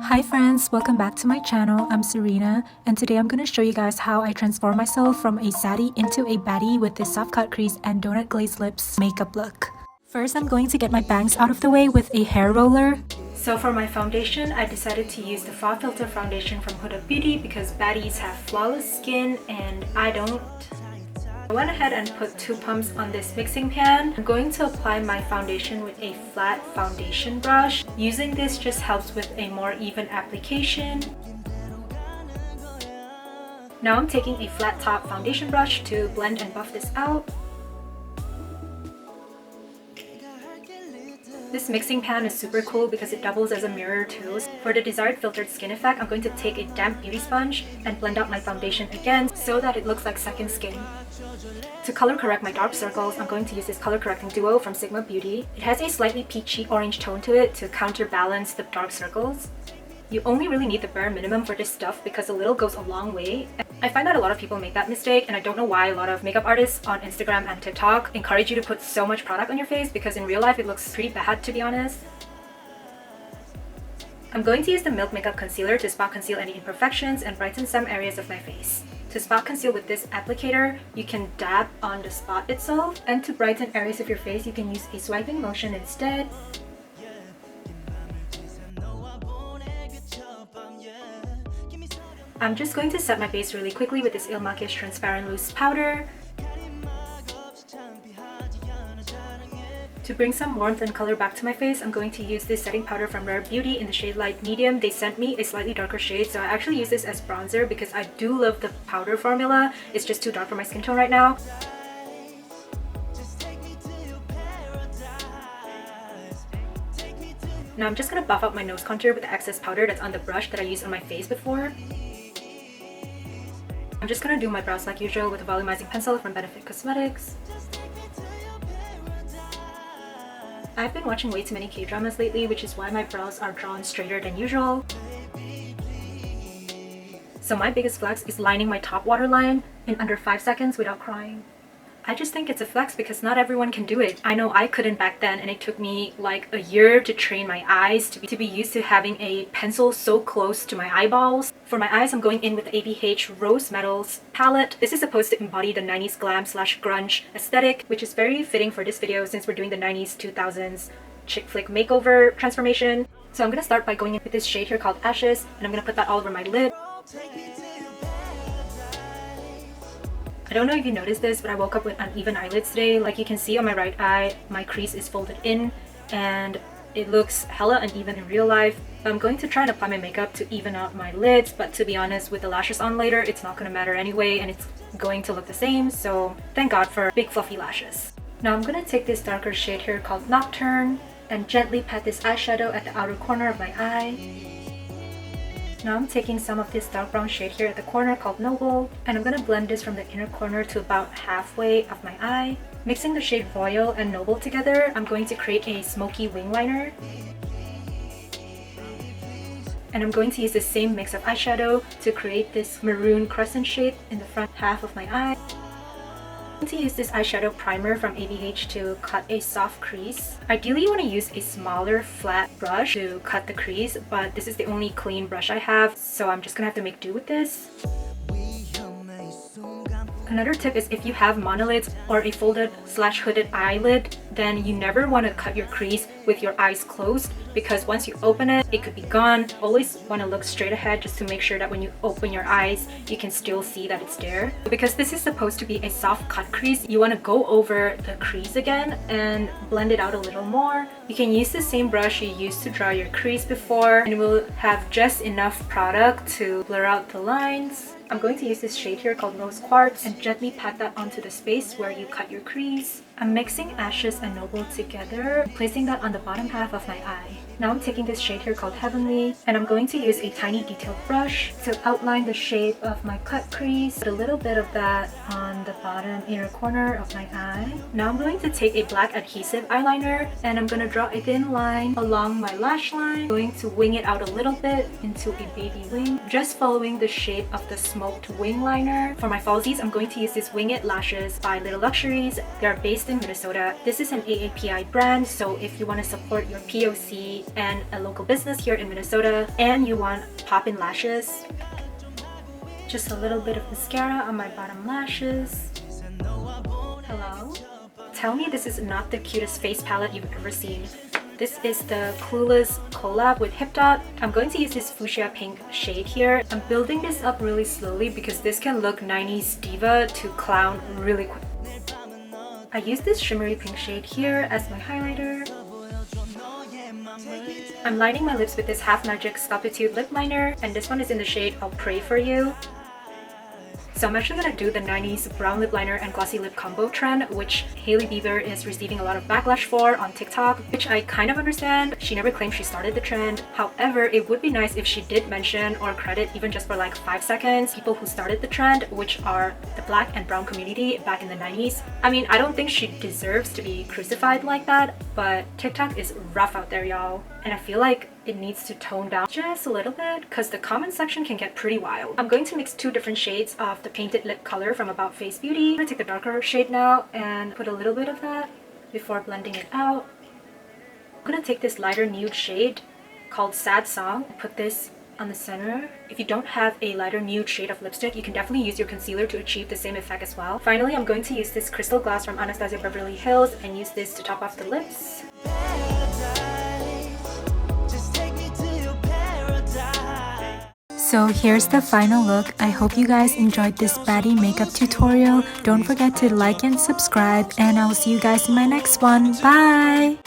Hi friends, welcome back to my channel. I'm Serena and today I'm going to show you guys how I transform myself from a Saddie into a baddie with this soft cut crease and donut glazed lips makeup look. First, I'm going to get my bangs out of the way with a hair roller. So for my foundation, I decided to use the Faux Filter foundation from Hipdot Beauty because baddies have flawless skin and I don't. I went ahead and put 2 pumps on this mixing pan. I'm going to apply my foundation with a flat foundation brush. Using this just helps with a more even application. Now I'm taking a flat top foundation brush to blend and buff this out. This mixing pan is super cool because it doubles as a mirror too. For the desired filtered skin effect, I'm going to take a damp beauty sponge and blend out my foundation again so that it looks like second skin. To color correct my dark circles, I'm going to use this color correcting duo from Sigma Beauty. It has a slightly peachy orange tone to it to counterbalance the dark circles. You only really need the bare minimum for this stuff because a little goes a long way. I find that a lot of people make that mistake and I don't know why a lot of makeup artists on Instagram and TikTok encourage you to put so much product on your face because in real life it looks pretty bad, to be honest. I'm going to use the Milk Makeup Concealer to spot conceal any imperfections and brighten some areas of my face. To spot conceal with this applicator, you can dab on the spot itself, and to brighten areas of your face, you can use a swiping motion instead. I'm just going to set my base really quickly with this Il Makiage Transparent Loose Powder. To bring some warmth and color back to my face, I'm going to use this setting powder from Rare Beauty in the shade Light Medium. They sent me a slightly darker shade, so I actually use this as bronzer because I do love the powder formula. It's just too dark for my skin tone right now. Now I'm just going to buff out my nose contour with the excess powder that's on the brush that I used on my face before. I'm just going to do my brows like usual with a volumizing pencil from Benefit Cosmetics. I've been watching way too many K-dramas lately, which is why my brows are drawn straighter than usual. So my biggest flex is lining my top waterline in under 5 seconds without crying. I just think it's a flex because not everyone can do it. I know I couldn't back then and it took me like a year to train my eyes to be used to having a pencil so close to my eyeballs. For my eyes, I'm going in with the ABH Rose Metals palette. This is supposed to embody the 90s glam / grunge aesthetic, which is very fitting for this video since we're doing the 90s 2000s chick flick makeover transformation. So I'm going to start by going in with this shade here called Ashes, and I'm going to put that all over my lid. I don't know if you noticed this, but I woke up with uneven eyelids today. Like you can see on my right eye, my crease is folded in and it looks hella uneven in real life. I'm going to try and apply my makeup to even out my lids, but to be honest, with the lashes on later, it's not going to matter anyway and it's going to look the same, so thank God for big fluffy lashes. Now I'm going to take this darker shade here called Nocturne and gently pat this eyeshadow at the outer corner of my eye. Now I'm taking some of this dark brown shade here at the corner called Noble, and I'm going to blend this from the inner corner to about halfway of my eye. Mixing the shade Royal and Noble together, I'm going to create a smoky wing liner. And I'm going to use the same mix of eyeshadow to create this maroon crescent shape in the front half of my eye. I'm going to use this eyeshadow primer from ABH to cut a soft crease. Ideally you want to use a smaller flat brush to cut the crease, but this is the only clean brush I have, so I'm just gonna have to make do with this. Another tip is if you have monolids or a folded / hooded eyelid, then you never want to cut your crease with your eyes closed because once you open it, it could be gone. Always want to look straight ahead just to make sure that when you open your eyes, you can still see that it's there. Because this is supposed to be a soft cut crease, you want to go over the crease again and blend it out a little more. You can use the same brush you used to draw your crease before and it will have just enough product to blur out the lines. I'm going to use this shade here called Rose Quartz and gently pat that onto the space where you cut your crease. I'm mixing Ashes and Noble together, placing that on the bottom half of my eye. Now I'm taking this shade here called Heavenly and I'm going to use a tiny detailed brush to outline the shape of my cut crease. Put a little bit of that on the bottom inner corner of my eye. Now I'm going to take a black adhesive eyeliner and I'm going to draw a thin line along my lash line. I'm going to wing it out a little bit into a baby wing, just following the shape of the smoked wing liner. For my falsies, I'm going to use this Wing It lashes by Little Luxuries. They are based in Minnesota. This is an AAPI brand, so if you want to support your POC community and a local business here in Minnesota, and you want pop-in lashes, just a little bit of mascara on my bottom lashes. Hello? Tell me this is not the cutest face palette you've ever seen. This is the Clueless collab with Hipdot. I'm going to use this fuchsia pink shade here. I'm building this up really slowly because this can look 90s diva to clown really quick. I use this shimmery pink shade here as my highlighter. I'm lining my lips with this Half Magic Sculpitude lip liner, and this one is in the shade I'll Pray For You. So I'm actually gonna do the 90s brown lip liner and glossy lip combo trend, which Hailey Bieber is receiving a lot of backlash for on TikTok, which I kind of understand. She never claimed she started the trend. However, it would be nice if she did mention or credit, even just for like 5 seconds, people who started the trend, which are the black and brown community back in the 90s. I mean, I don't think she deserves to be crucified like that, but TikTok is rough out there, y'all. And I feel like it needs to tone down just a little bit because the comment section can get pretty wild. I'm going to mix 2 different shades of the painted lip color from About Face Beauty. I'm going to take the darker shade now and put a little bit of that before blending it out. I'm going to take this lighter nude shade called Sad Song and put this on the center. If you don't have a lighter nude shade of lipstick, you can definitely use your concealer to achieve the same effect as well. Finally, I'm going to use this Crystal Glass from Anastasia Beverly Hills and use this to top off the lips. So here's the final look. I hope you guys enjoyed this baddie makeup tutorial. Don't forget to like and subscribe, and I'll see you guys in my next one. Bye!